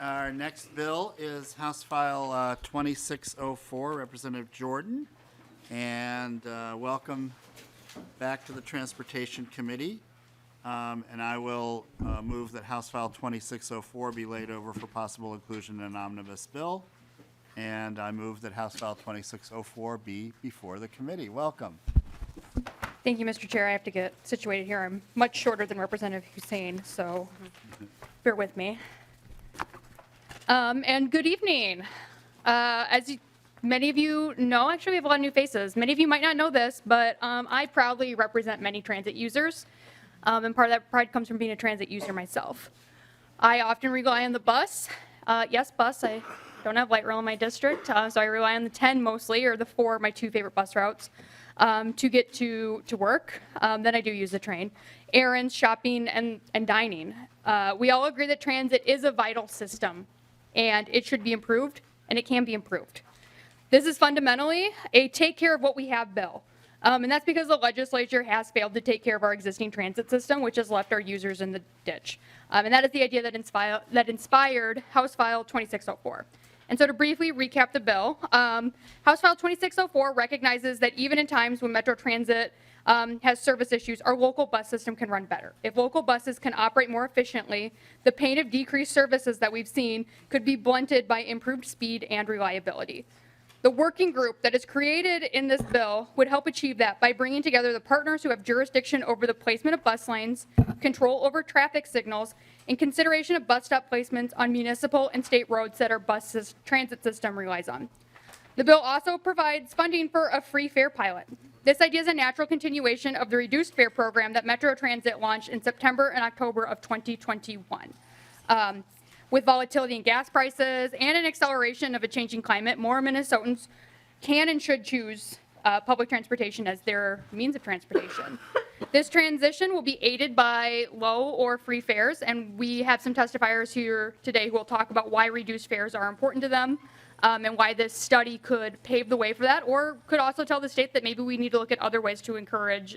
Our next bill is House File 2604, Representative Jordan. And welcome back to the Transportation Committee. And I will move that House File 2604 be laid over for possible inclusion in an omnibus bill. And I move that House File 2604 be before the committee. Welcome. Thank you, Mr. Chair. I have to get situated here. I'm much shorter than Representative Hussein, so bear with me. And good evening. Many of you know, actually we have a lot of new faces. Many of you might not know this, but I proudly represent many transit users. And part of that pride comes from being a transit user myself. I often rely on the bus. Yes, bus. I don't have light rail in my district, so I rely on the 10 mostly, or the 4, my 2 favorite bus routes, to get to work. Then I do use the train. Errands, shopping, and dining. We all agree that transit is a vital system, and it should be improved, and it can be improved. This is fundamentally a take care of what we have bill. And that's because the legislature has failed to take care of our existing transit system, which has left our users in the ditch. And that is the idea that inspired House File 2604. And so to briefly recap the bill, House File 2604 recognizes that even in times when Metro Transit has service issues, our local bus system can run better. If local buses can operate more efficiently, the pain of decreased services that we've seen could be blunted by improved speed and reliability. The working group that is created in this bill would help achieve that by bringing together the partners who have jurisdiction over the placement of bus lanes, control over traffic signals, and consideration of bus stop placements on municipal and state roads that our bus transit system relies on. The bill also provides funding for a free fare pilot. This idea is a natural continuation of the reduced fare program that Metro Transit launched in September and October of 2021. With volatility in gas prices and an acceleration of a changing climate, more Minnesotans can and should choose public transportation as their means of transportation. This transition will be aided by low or free fares, and we have some testifiers here today who will talk about why reduced fares are important to them and why this study could pave the way for that, or could also tell the state that maybe we need to look at other ways to encourage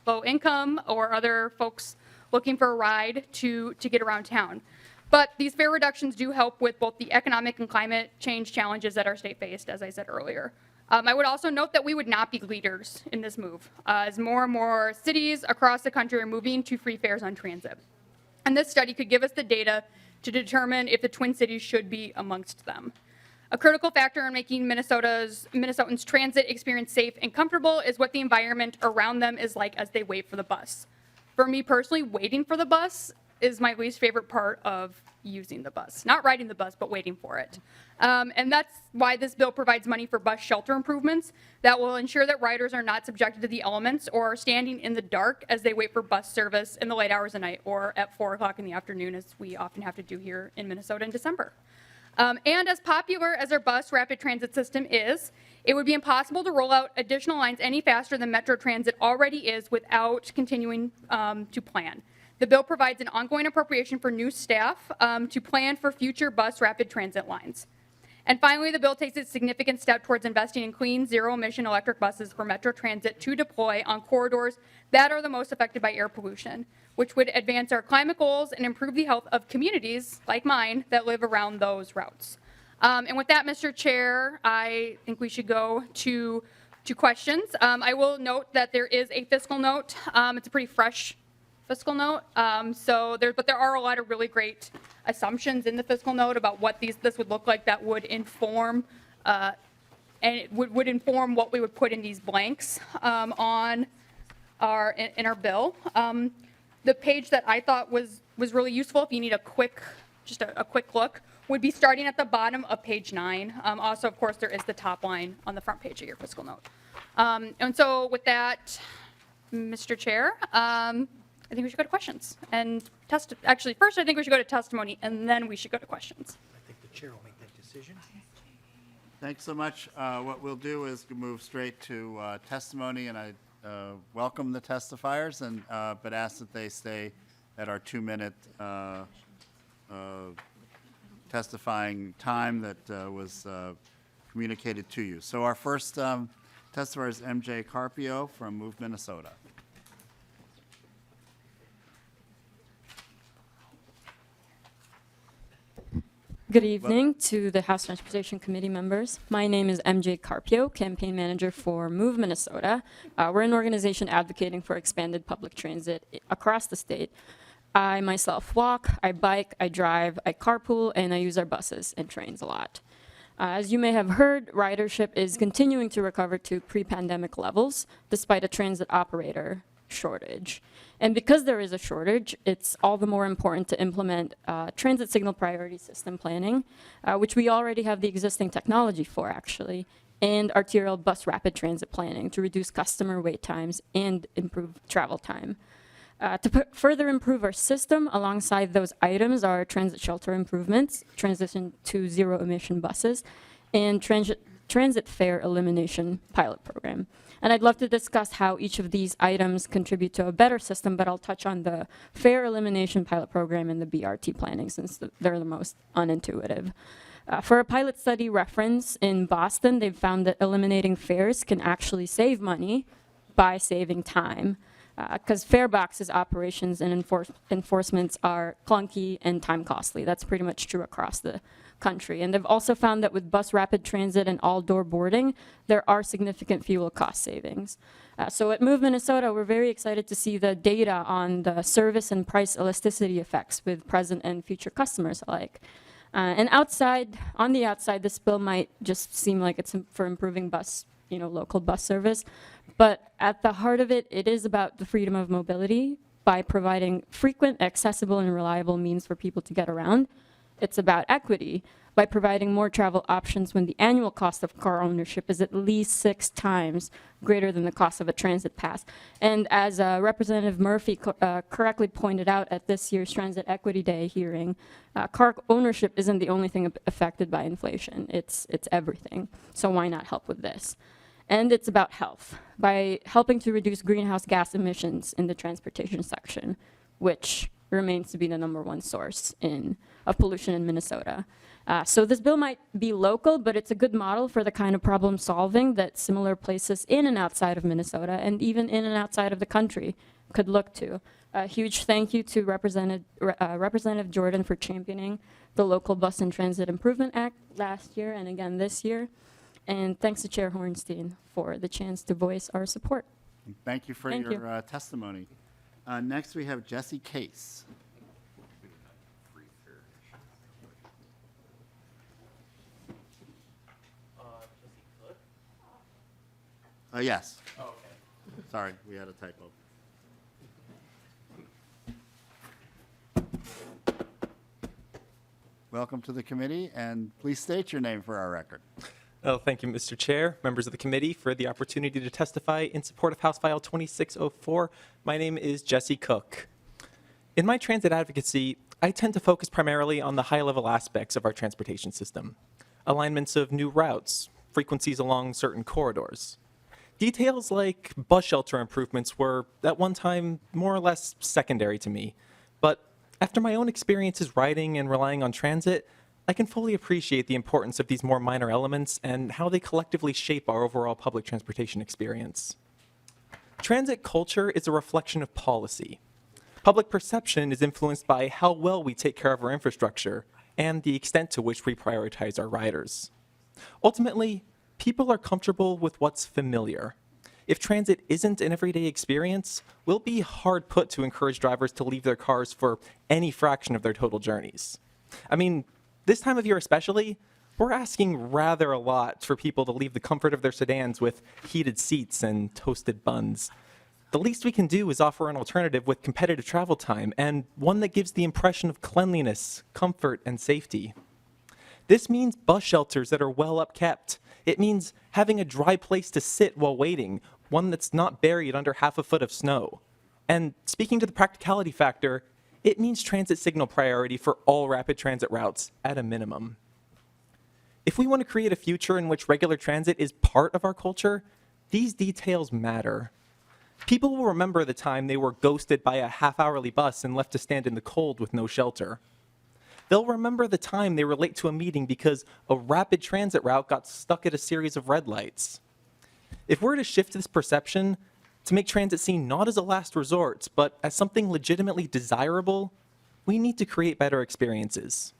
low income or other folks looking for a ride to get around town. But these fare reductions do help with both the economic and climate change challenges that our state faced, as I said earlier. I would also note that we would not be leaders in this move, as more and more cities across the country are moving to free fares on transit. And this study could give us the data to determine if the Twin Cities should be amongst them. A critical factor in making Minnesotans' transit experience safe and comfortable is what the environment around them is like as they wait for the bus. For me personally, waiting for the bus is my least favorite part of using the bus. Not riding the bus, but waiting for it. And that's why this bill provides money for bus shelter improvements that will ensure that riders are not subjected to the elements or standing in the dark as they wait for bus service in the late hours of night or at 4 o'clock in the afternoon, as we often have to do here in Minnesota in December. And as popular as our bus rapid transit system is, it would be impossible to roll out additional lines any faster than Metro Transit already is without continuing to plan. The bill provides an ongoing appropriation for new staff to plan for future bus rapid transit lines. And finally, the bill takes a significant step towards investing in clean, zero-emission electric buses for Metro Transit to deploy on corridors that are the most affected by air pollution, which would advance our climate goals and improve the health of communities like mine that live around those routes. And with that, Mr. Chair, I think we should go to questions. I will note that there is a fiscal note. It's a pretty fresh fiscal note. But there are a lot of really great assumptions in the fiscal note about what this would look like that would inform and it would inform what we would put in these blanks in our bill. The page that I thought was really useful, if you need a quick look, would be starting at the bottom of page 9. Also, of course, there is the top line on the front page of your fiscal note. And so with that, Mr. Chair, I think we should go to questions and actually, first I think we should go to testimony and then we should go to questions. I think the chair will make that decision. Thanks so much. What we'll do is move straight to testimony, and I welcome the testifiers, and but ask that they stay at our 2-minute testifying time that was communicated to you. So our first testifier is MJ Carpio from Move Minnesota. Good evening to the House Transportation Committee members. My name is MJ Carpio, campaign manager for Move Minnesota. We're an organization advocating for expanded public transit across the state. I myself walk, I bike, I drive, I carpool, and I use our buses and trains a lot. As you may have heard, ridership is continuing to recover to pre-pandemic levels despite a transit operator shortage. And because there is a shortage, it's all the more important to implement transit signal priority system planning, which we already have the existing technology for, actually, and arterial bus rapid transit planning to reduce customer wait times and improve travel time. To further improve our system, alongside those items are transit shelter improvements, transition to zero-emission buses, and transit fare elimination pilot program. And I'd love to discuss how each of these items contribute to a better system, but I'll touch on the fare elimination pilot program and the BRT planning since they're the most unintuitive. For a pilot study reference, in Boston, they've found that eliminating fares can actually save money by saving time, because fare boxes operations and enforcements are clunky and time costly. That's pretty much true across the country. And they've also found that with bus rapid transit and all-door boarding, there are significant fuel cost savings. So at Move Minnesota, we're very excited to see the data on the service and price elasticity effects with present and future customers alike. And on the outside, this bill might just seem like it's for improving local bus service. But at the heart of it, it is about the freedom of mobility by providing frequent, accessible, and reliable means for people to get around. It's about equity by providing more travel options when the annual cost of car ownership is at least 6 times greater than the cost of a transit pass. And as Representative Murphy correctly pointed out at this year's Transit Equity Day hearing, car ownership isn't the only thing affected by inflation. It's everything. So why not help with this? And it's about health, by helping to reduce greenhouse gas emissions in the transportation section, which remains to be the #1 source of pollution in Minnesota. So this bill might be local, but it's a good model for the kind of problem solving that similar places in and outside of Minnesota, and even in and outside of the country, could look to. A huge thank you to Representative Jordan for championing the Local Bus and Transit Improvement Act last year and again this year. And thanks to Chair Hornstein for the chance to voice our support. Thank you for your testimony. Next, we have Jesse Case. Yes. Oh, okay. Sorry, we had a typo. Welcome to the committee, and please state your name for our record. Oh, thank you, Mr. Chair, members of the committee, for the opportunity to testify in support of House File 2604. My name is Jesse Cook. In my transit advocacy, I tend to focus primarily on the high-level aspects of our transportation system. Alignments of new routes, frequencies along certain corridors. Details like bus shelter improvements were, at one time, more or less secondary to me. But after my own experiences riding and relying on transit, I can fully appreciate the importance of these more minor elements and how they collectively shape our overall public transportation experience. Transit culture is a reflection of policy. Public perception is influenced by how well we take care of our infrastructure and the extent to which we prioritize our riders. Ultimately, people are comfortable with what's familiar. If transit isn't an everyday experience, we'll be hard put to encourage drivers to leave their cars for any fraction of their total journeys. I mean, this time of year especially, we're asking rather a lot for people to leave the comfort of their sedans with heated seats and toasted buns. The least we can do is offer an alternative with competitive travel time and one that gives the impression of cleanliness, comfort, and safety. This means bus shelters that are well upkept. It means having a dry place to sit while waiting, one that's not buried under half a foot of snow. And speaking to the practicality factor, it means transit signal priority for all rapid transit routes at a minimum. If we want to create a future in which regular transit is part of our culture, these details matter. People will remember the time they were ghosted by a half-hourly bus and left to stand in the cold with no shelter. They'll remember the time they were late to a meeting because a rapid transit route got stuck at a series of red lights. If we're to shift this perception, to make transit seen not as a last resort, but as something legitimately desirable, we need to create better experiences.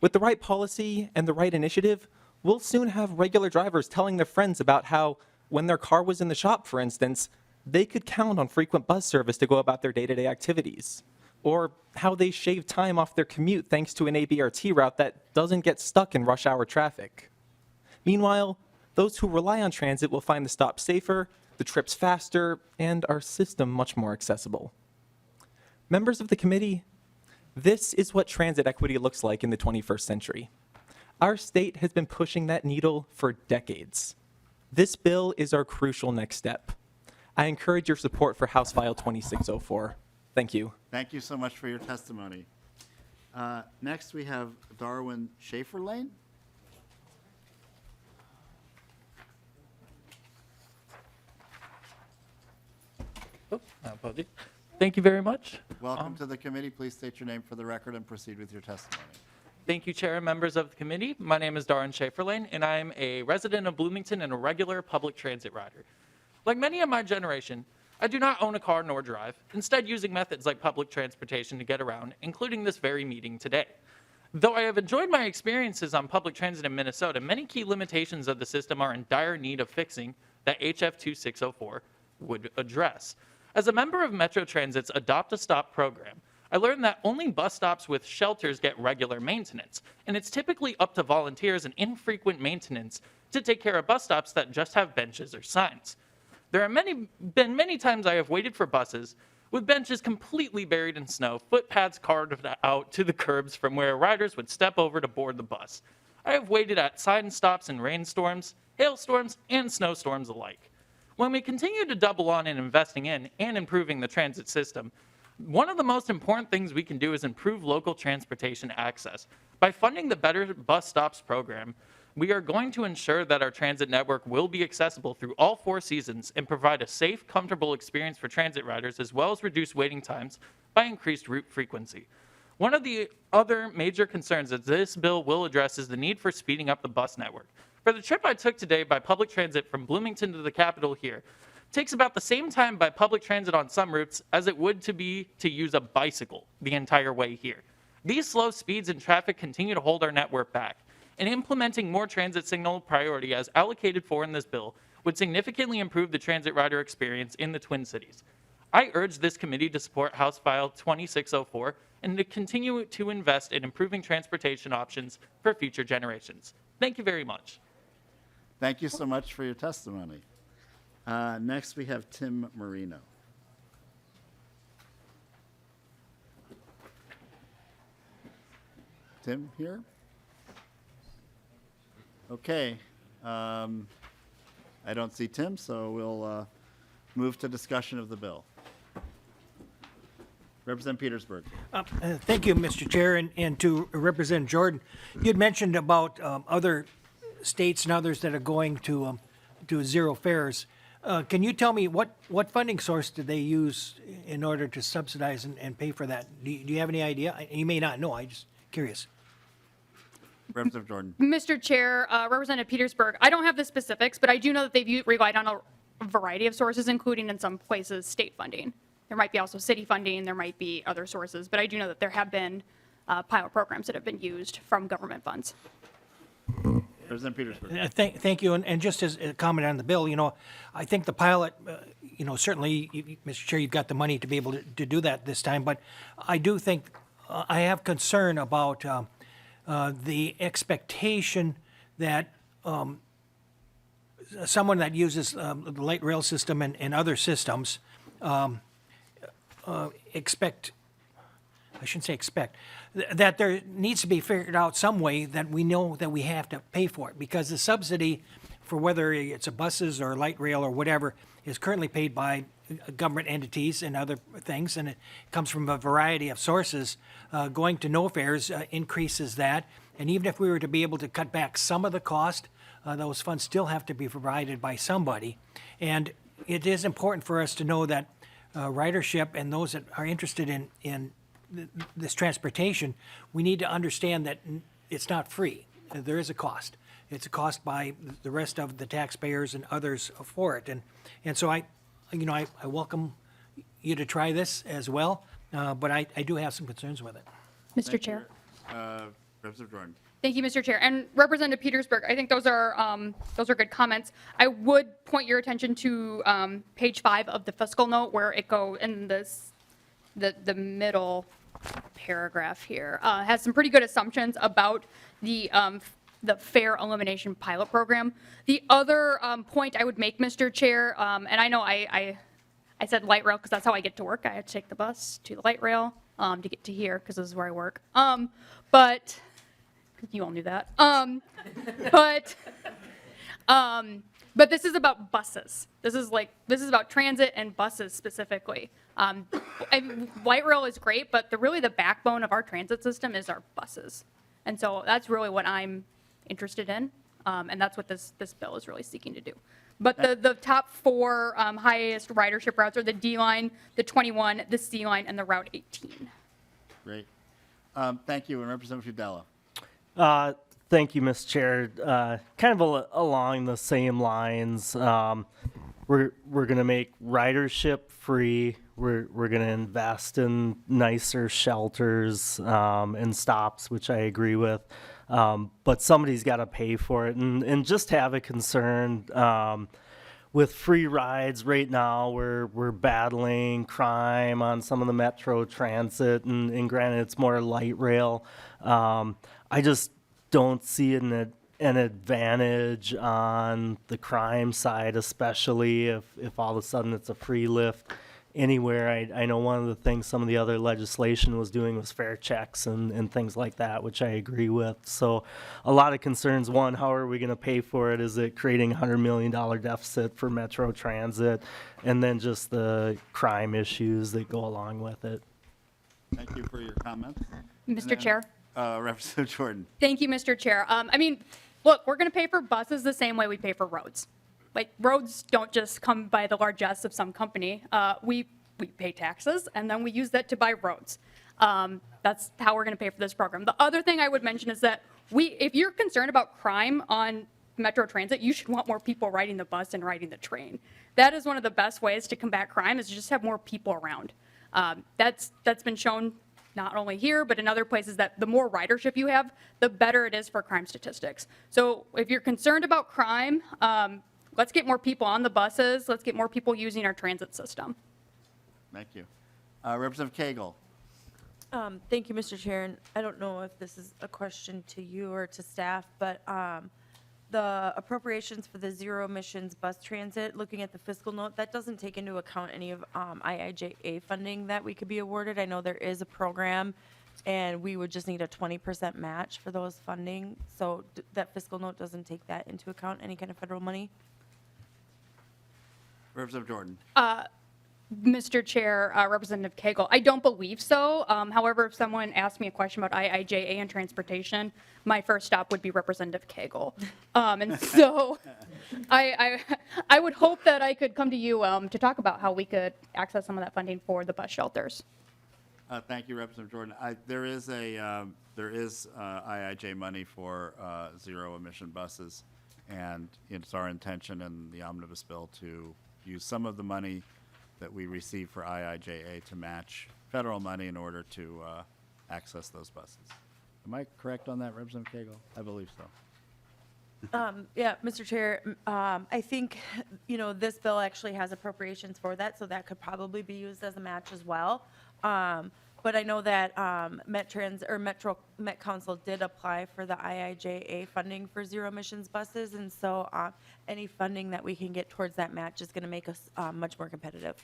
With the right policy and the right initiative, we'll soon have regular drivers telling their friends about how, when their car was in the shop, for instance, they could count on frequent bus service to go about their day-to-day activities. Or how they shave time off their commute thanks to an ABRT route that doesn't get stuck in rush hour traffic. Meanwhile, those who rely on transit will find the stop safer, the trips faster, and our system much more accessible. Members of the committee, this is what transit equity looks like in the 21st century. Our state has been pushing that needle for decades. This bill is our crucial next step. I encourage your support for House File 2604. Thank you. Thank you so much for your testimony. Next, we have Darwin Schaefer-Lane. Oh, my apologies. Thank you very much. Welcome to the committee. Please state your name for the record and proceed with your testimony. Thank you, Chair and members of the committee. My name is Darren Schaeferlane, and I'm a resident of Bloomington and a regular public transit rider. Like many of my generation, I do not own a car nor drive, instead using methods like public transportation to get around, including this very meeting today. Though I have enjoyed my experiences on public transit in Minnesota, many key limitations of the system are in dire need of fixing that HF 2604 would address. As a member of Metro Transit's Adopt a Stop program, I learned that only bus stops with shelters get regular maintenance, and it's typically up to volunteers and infrequent maintenance to take care of bus stops that just have benches or signs. There are been many times I have waited for buses with benches completely buried in snow, footpaths carved out to the curbs from where riders would step over to board the bus. I have waited at sign stops in rainstorms, hailstorms, and snowstorms alike. When we continue to double on in investing in and improving the transit system, one of the most important things we can do is improve local transportation access. By funding the Better Bus Stops program, we are going to ensure that our transit network will be accessible through all 4 seasons and provide a safe, comfortable experience for transit riders, as well as reduce waiting times by increased route frequency. One of the other major concerns that this bill will address is the need for speeding up the bus network. For the trip I took today by public transit from Bloomington to the Capitol here, takes about the same time by public transit on some routes as it would to use a bicycle the entire way here. These slow speeds and traffic continue to hold our network back, and implementing more transit signal priority as allocated for in this bill would significantly improve the transit rider experience in the Twin Cities. I urge this committee to support House File 2604 and to continue to invest in improving transportation options for future generations. Thank you very much. Thank you so much for your testimony. Next, we have Tim Marino. Tim here? Okay. I don't see Tim, so we'll move to discussion of the bill. Representative Petersburg. Thank you, Mr. Chair, and to Representative Jordan. You had mentioned about other states and others that are going to zero fares. Can you tell me what funding source did they use in order to subsidize and pay for that? Do you have any idea? You may not know. I'm just curious. Representative Jordan. Mr. Chair, Representative Petersburg, I don't have the specifics, but I do know that they've relied on a variety of sources, including in some places state funding. There might be also city funding, there might be other sources, but I do know that there have been pilot programs that have been used from government funds. Representative Petersburg. Thank you. And just as a comment on the bill, I think the pilot, certainly, Mr. Chair, you've got the money to be able to do that this time. But I do think I have concern about the expectation that someone that uses the light rail system and other systems that there needs to be figured out some way that we know that we have to pay for it, because the subsidy for whether it's a buses or light rail or whatever is currently paid by government entities and other things, and it comes from a variety of sources. Going to no fares increases that, and even if we were to be able to cut back some of the cost, those funds still have to be provided by somebody. And it is important for us to know that ridership and those that are interested in this transportation, we need to understand that it's not free. There is a cost. It's a cost by the rest of the taxpayers and others for it. And so I welcome you to try this as well, but I do have some concerns with it. Mr. Chair. Representative Jordan. Thank you, Mr. Chair. And Representative Petersburg, I think those are good comments. I would point your attention to page 5 of the fiscal note where it goes in the middle paragraph here. Has some pretty good assumptions about the fare elimination pilot program. The other point I would make, Mr. Chair, and I know I said light rail because that's how I get to work. I have to take the bus to the light rail to get to here because this is where I work. But you all knew that. But this is about buses. This is about transit and buses specifically. Light rail is great, but really the backbone of our transit system is our buses. And so that's really what I'm interested in. And that's what this bill is really seeking to do. But the top 4 highest ridership routes are the D line, the 21, the C line, and the Route 18. Great. Thank you. And Representative Udella. Thank you, Ms. Chair. Kind of along the same lines, we're going to make ridership free. We're going to invest in nicer shelters and stops, which I agree with. But somebody's got to pay for it. And just have a concern with free rides right now. We're battling crime on some of the Metro Transit, and granted, it's more light rail. I just don't see an advantage on the crime side, especially if all of a sudden it's a free lift anywhere. I know one of the things some of the other legislation was doing was fare checks and things like that, which I agree with. So a lot of concerns. One, how are we going to pay for it? Is it creating a $100 million deficit for Metro Transit? And then just the crime issues that go along with it. Thank you for your comments. Mr. Chair. Representative Jordan. Thank you, Mr. Chair. Look, we're going to pay for buses the same way we pay for roads. Like, roads don't just come by the largesse of some company. We pay taxes, and then we use that to buy roads. That's how we're going to pay for this program. The other thing I would mention is that if you're concerned about crime on Metro Transit, you should want more people riding the bus and riding the train. That is one of the best ways to combat crime, is to just have more people around. That's been shown not only here, but in other places, that the more ridership you have, the better it is for crime statistics. So if you're concerned about crime, let's get more people on the buses. Let's get more people using our transit system. Thank you. Representative Cagle. Thank you, Mr. Chair. And I don't know if this is a question to you or to staff, but the appropriations for the zero emissions bus transit, looking at the fiscal note, that doesn't take into account any of IIJA funding that we could be awarded. I know there is a program, and we would just need a 20% match for those funding. So that fiscal note doesn't take that into account, any kind of federal money? Representative Jordan. Mr. Chair, Representative Cagle, I don't believe so. However, if someone asked me a question about IIJA and transportation, my first stop would be Representative Cagle. And so I would hope that I could come to you to talk about how we could access some of that funding for the bus shelters. Thank you, Representative Jordan. There is IIJ money for zero emission buses, and it's our intention in the omnibus bill to use some of the money that we receive for IIJA to match federal money in order to access those buses. Am I correct on that, Representative Cagle? I believe so. Yeah, Mr. Chair, I think, this bill actually has appropriations for that, so that could probably be used as a match as well. But I know that Met Council did apply for the IIJA funding for zero emissions buses, and so any funding that we can get towards that match is going to make us much more competitive.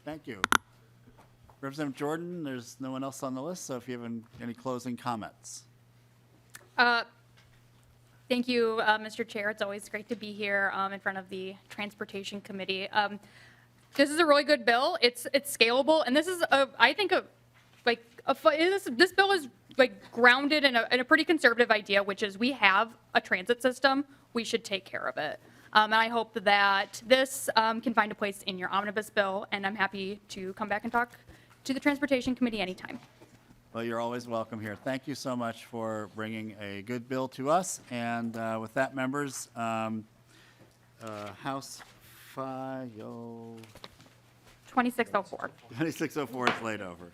Thank you. Representative Jordan, there's no one else on the list, so if you have any closing comments. Thank you, Mr. Chair. It's always great to be here in front of the Transportation Committee. This is a really good bill. It's scalable, and this is this bill is grounded in a pretty conservative idea, which is we have a transit system. We should take care of it. And I hope that this can find a place in your omnibus bill, and I'm happy to come back and talk to the Transportation Committee anytime. Well, you're always welcome here. Thank you so much for bringing a good bill to us. And with that, members, House File 2604. 2604 is laid over.